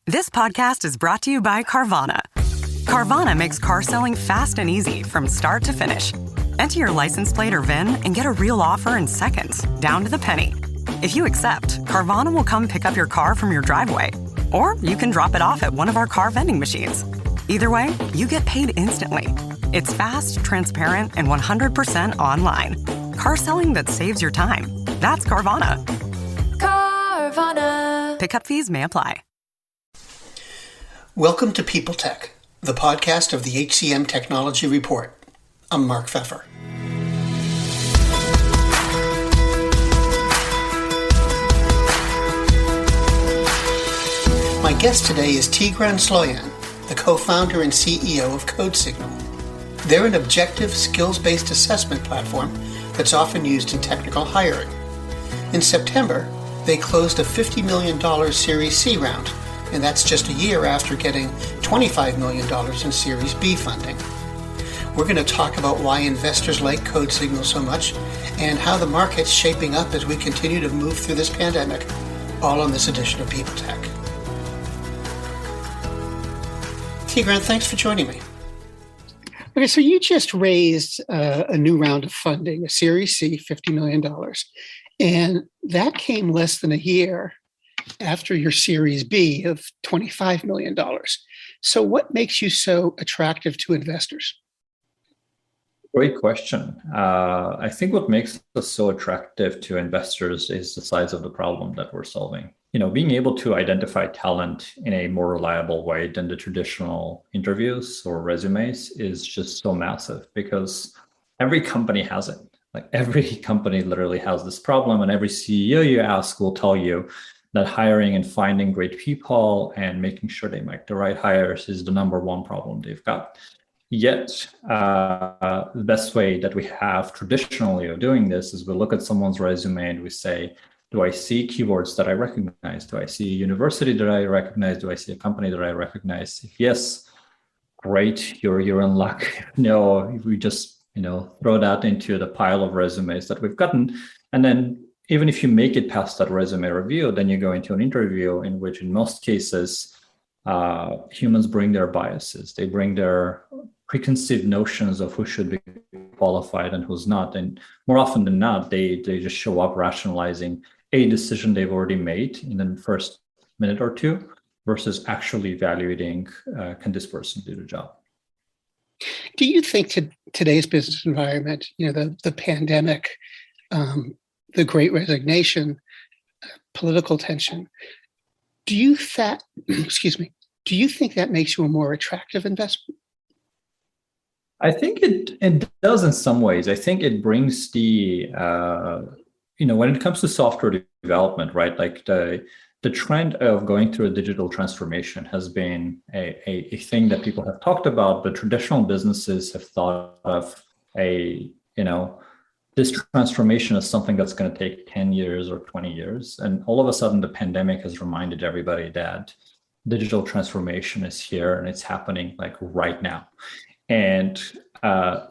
This podcast is brought to you by Carvana. Carvana makes car selling fast and easy from start to finish. Enter your license plate or VIN and get a real offer in seconds, down to the penny. If you accept, Carvana will come pick up your car from your driveway. Or you can drop it off at one of our car vending machines. Either way, you get paid instantly. It's fast, transparent, and 100% online. Car selling that saves your time. That's Carvana. Carvana. Pickup fees may apply. Welcome to People Tech, the podcast of the HCM Technology Report. I'm Mark Pfeffer. My guest today is Tigran Sloyan, the co-founder and CEO of CodeSignal. They're an objective, skills-based assessment platform that's often used in technical hiring. In September, they closed a $50 million Series C round, and that's just a year after getting $25 million in Series B funding. We're going to talk about why investors like CodeSignal so much and how the market's shaping up as we continue to move through this pandemic, all on this edition of People Tech. Tigran, thanks for joining me. Okay, so you just raised a new round of funding, a Series C, $50 million, and that came less than a year after your Series B of $25 million. So what makes you so attractive to investors? Great question. I think what makes us so attractive to investors is the size of the problem that we're solving. Being able to identify talent in a more reliable way than the traditional interviews or resumes is just so massive because every company has it. Like every company literally has this problem, and every CEO you ask will tell you that hiring and finding great people and making sure they make the right hires is the number one problem they've got. Yet, the best way that we have traditionally of doing this is we look at someone's resume and we say, do I see keywords that I recognize? Do I see a university that I recognize? Do I see a company that I recognize? If yes, great, you're in luck. No, we just throw that into the pile of resumes that we've gotten. And then even if you make it past that resume review, then you go into an interview in which in most cases, humans bring their biases. They bring their preconceived notions of who should be qualified and who's not. And more often than not, they just show up rationalizing a decision they've already made in the first minute or two versus actually evaluating, can this person do the job? Do you think today's business environment, the pandemic, the Great Resignation, political tension, do you think that makes you a more attractive investment? I think it does in some ways. I think it brings the, when it comes to software development, right? Like the trend of going through a digital transformation has been a thing that people have talked about, but traditional businesses have thought of this transformation is something that's going to take 10 years or 20 years. And all of a sudden, the pandemic has reminded everybody that digital transformation is here and it's happening like right now. And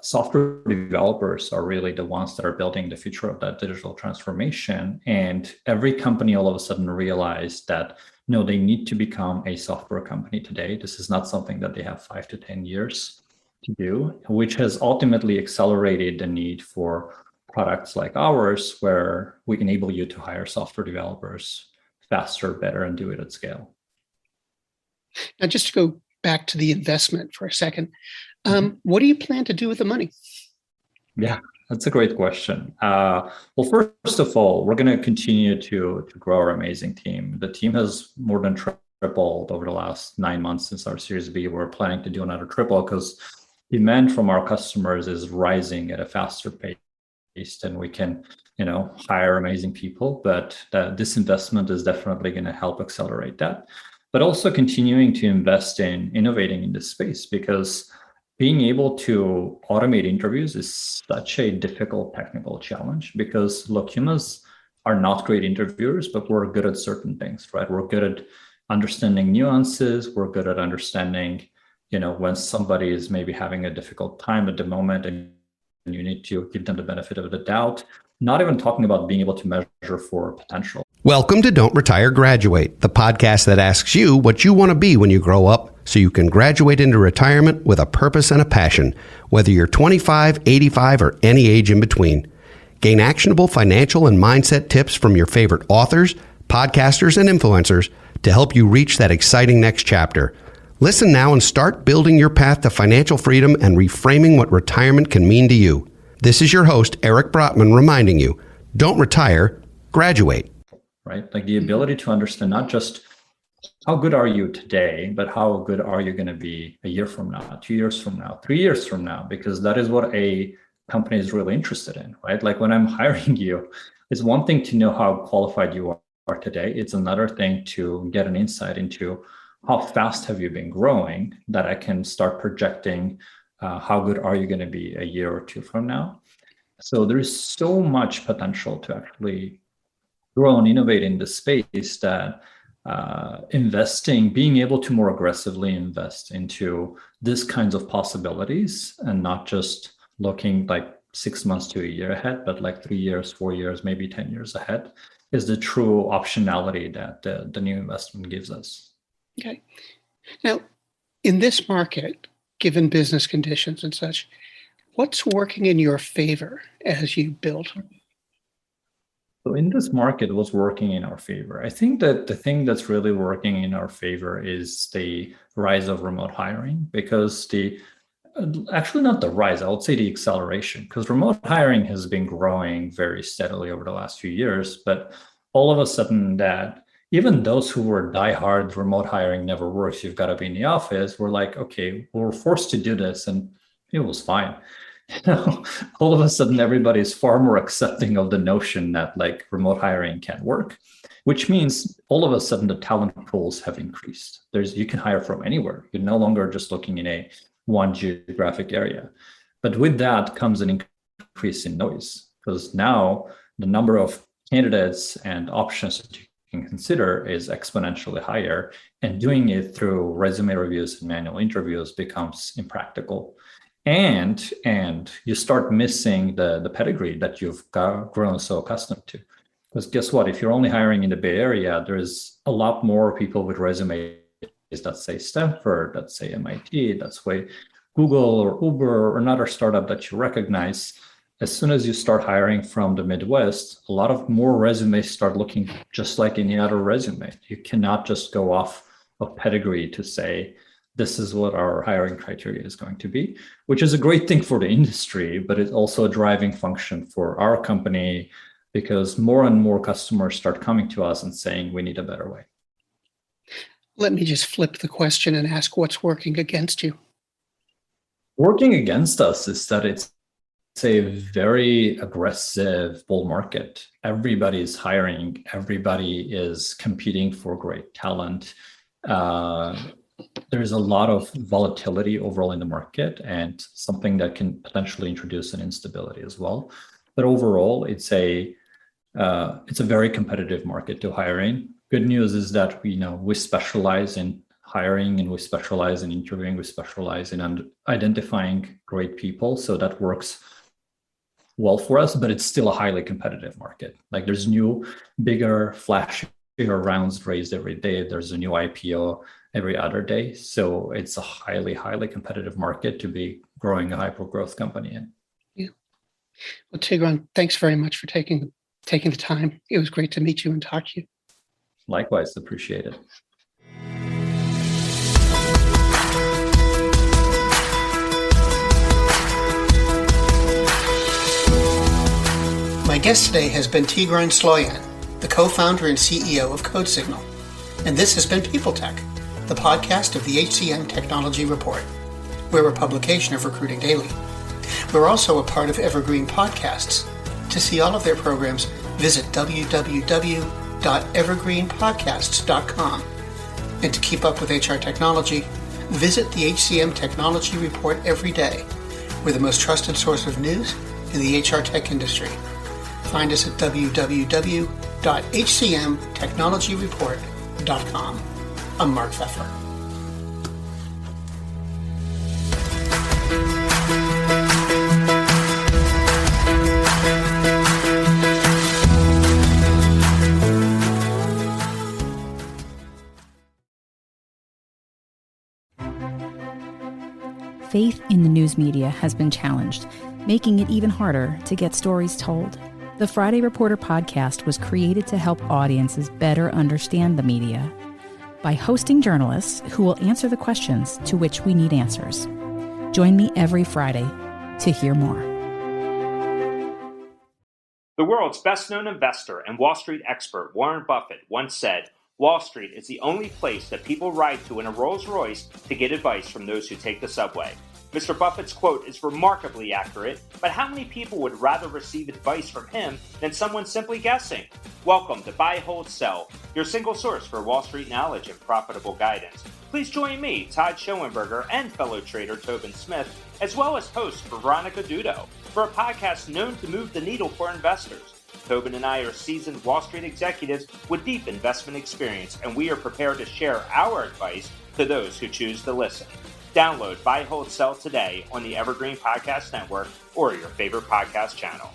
software developers are really the ones that are building the future of that digital transformation. And every company all of a sudden realized that, no, they need to become a software company today. This is not something that they have 5 to 10 years to do, which has ultimately accelerated the need for products like ours, where we enable you to hire software developers faster, better, and do it at scale. Now, just to go back to the investment for a second, what do you plan to do with the money? Yeah, that's a great question. Well, first of all, we're going to continue to grow our amazing team. The team has more than tripled over the last 9 months since our Series B. We're planning to do another triple because demand from our customers is rising at a faster pace than we can, hire amazing people. But this investment is definitely going to help accelerate that. But also continuing to invest in innovating in this space, because being able to automate interviews is such a difficult technical challenge. Because look, humans are not great interviewers, but we're good at certain things, right? We're good at understanding nuances. We're good at understanding, when somebody is maybe having a difficult time at the moment and you need to give them the benefit of the doubt. Not even talking about being able to measure for potential. Welcome to Don't Retire, Graduate, the podcast that asks you what you want to be when you grow up so you can graduate into retirement with a purpose and a passion, whether you're 25, 85, or any age in between. Gain actionable financial and mindset tips from your favorite authors, podcasters, and influencers to help you reach that exciting next chapter. Listen now and start building your path to financial freedom and reframing what retirement can mean to you. This is your host, Eric Brotman, reminding you, don't retire, graduate. Right? Like the ability to understand not just how good are you today, but how good are you going to be a year from now, 2 years from now, 3 years from now, because that is what a company is really interested in, right? Like when I'm hiring you, it's one thing to know how qualified you are today. It's another thing to get an insight into how fast have you been growing that I can start projecting how good are you going to be a year or two from now. So there is so much potential to actually grow and innovate in this space that being able to more aggressively invest into this kinds of possibilities and not just looking like 6 months to a year ahead, but like 3 years, 4 years, maybe 10 years ahead is the true optionality that the new investment gives us. Okay. Now, in this market, given business conditions and such, what's working in your favor as you build? So in this market, what's working in our favor? I think that the thing that's really working in our favor is the rise of remote hiring, because actually not the rise, I would say the acceleration, because remote hiring has been growing very steadily over the last few years, but all of a sudden that even those who were diehard remote hiring never works, you've got to be in the office, we're like, okay, we're forced to do this and it was fine. All of a sudden, everybody's far more accepting of the notion that like remote hiring can work, which means all of a sudden the talent pools have increased. You can hire from anywhere. You're no longer just looking in one geographic area. But with that comes an increase in noise, because now the number of candidates and options that you can consider is exponentially higher, and doing it through resume reviews and manual interviews becomes impractical. And you start missing the pedigree that you've grown so accustomed to. Because guess what? If you're only hiring in the Bay Area, there's a lot more people with resumes that say Stanford, that say MIT, that's way Google or Uber or another startup that you recognize. As soon as you start hiring from the Midwest, a lot of more resumes start looking just like any other resume. You cannot just go off of pedigree to say, this is what our hiring criteria is going to be, which is a great thing for the industry, but it's also a driving function for our company, because more and more customers start coming to us and saying, we need a better way. Let me just flip the question and ask what's working against you. Working against us is that it's a very aggressive bull market. Everybody's hiring, everybody is competing for great talent. There's a lot of volatility overall in the market, and something that can potentially introduce an instability as well. But overall, it's a very competitive market to hire in. Good news is that we specialize in hiring, and we specialize in interviewing, we specialize in identifying great people. So that works well for us, but it's still a highly competitive market. Like there's new, bigger, flashier rounds raised every day. There's a new IPO every other day. So it's a highly, highly competitive market to be growing a hyper-growth company in. Yeah. Well, Tigran, thanks very much for taking the time. It was great to meet you and talk to you. Likewise, appreciate it. My guest today has been Tigran Sloyan, the co-founder and CEO of CodeSignal. And this has been People Tech, the podcast of the HCM Technology Report. We're a publication of Recruiting Daily. We're also a part of Evergreen Podcasts. To see all of their programs, visit www.evergreenpodcasts.com. And to keep up with HR technology, visit the HCM Technology Report every day. We're the most trusted source of news in the HR tech industry. Find us at www.hcmtechnologyreport.com. I'm Mark Pfeffer. Faith in the news media has been challenged, making it even harder to get stories told. The Friday Reporter podcast was created to help audiences better understand the media by hosting journalists who will answer the questions to which we need answers. Join me every Friday to hear more. The world's best-known investor and Wall Street expert Warren Buffett once said, "Wall Street is the only place that people ride to in a Rolls-Royce to get advice from those who take the subway." Mr. Buffett's quote is remarkably accurate, but how many people would rather receive advice from him than someone simply guessing? Welcome to Buy, Hold, Sell, your single source for Wall Street knowledge and profitable guidance. Please join me, Todd Schoenberger, and fellow trader Tobin Smith, as well as host Veronica Dudo, for a podcast known to move the needle for investors. Tobin and I are seasoned Wall Street executives with deep investment experience, and we are prepared to share our advice to those who choose to listen. Download Buy, Hold, Sell today on the Evergreen Podcast Network or your favorite podcast channel.